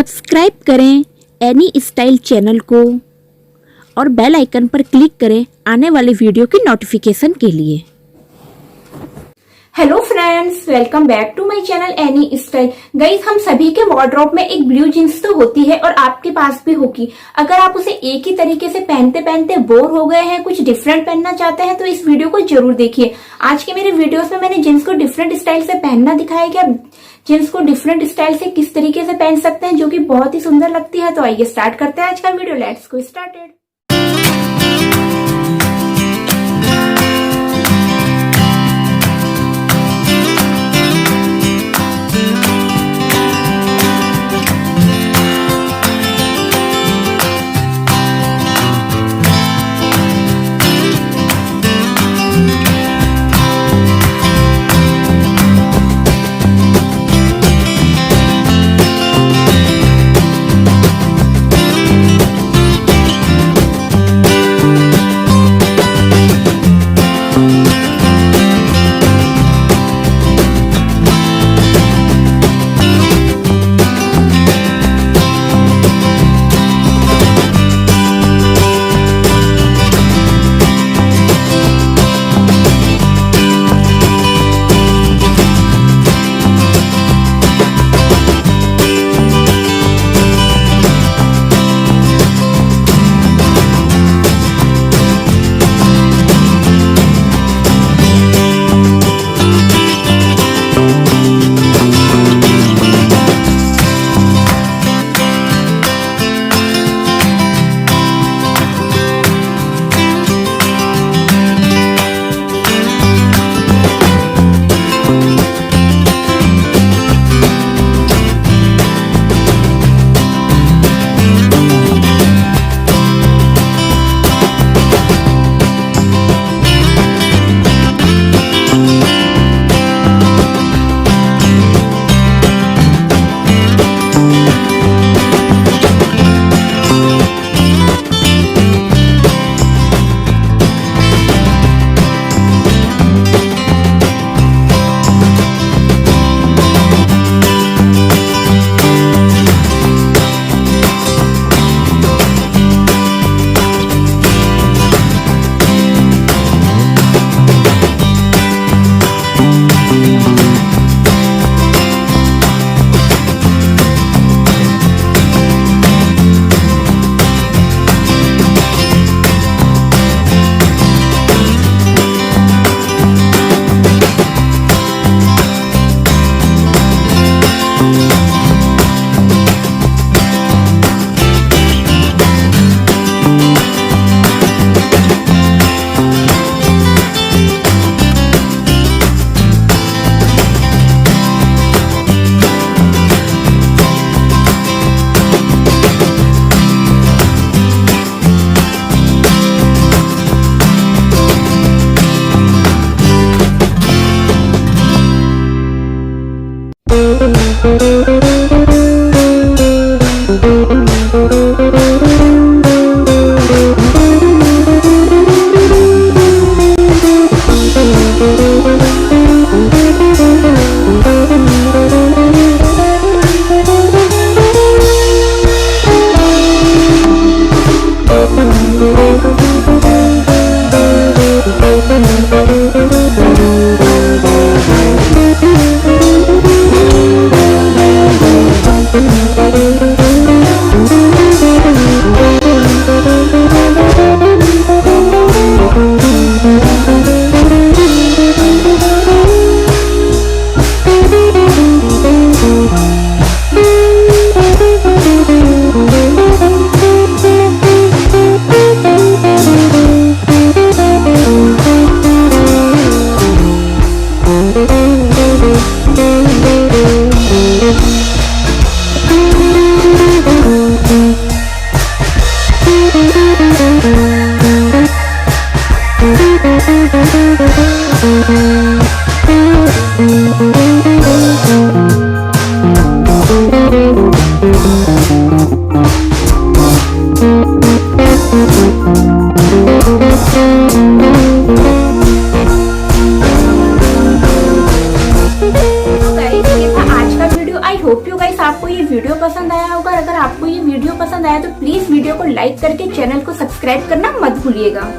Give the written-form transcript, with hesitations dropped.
Subscribe करें any style channel को और बेल आइकन पर क्लिक करें आने वाले वीडियो की नोटिफिकेशन के लिए। Hello friends, welcome back to my channel any style. Guys, हम सभी के वार्डरोब में एक ब्लू जींस तो होती है और आपके पास भी होगी। अगर आप उसे एक ही तरीके से पहनते पहनते बोर हो गए हैं, कुछ डिफरेंट पहनना चाहते हैं, तो इस वीडियो को जरूर देखिए। आज के मेरे वीडियोस में मैंने जींस को डिफरेंट स्टाइल से पहनना दिखाया कि आप जींस को डिफरेंट स्टाइल से किस तरीके से पहन सकते हैं, जो कि बहुत ही सुंदर लगती है। तो आइए स्टार्ट करते हैं आज का वीडियो। Let's go started. आपको ये वीडियो पसंद आया होगा। अगर आपको ये वीडियो पसंद आया तो प्लीज वीडियो को लाइक करके चैनल को सब्सक्राइब करना मत भूलिएगा।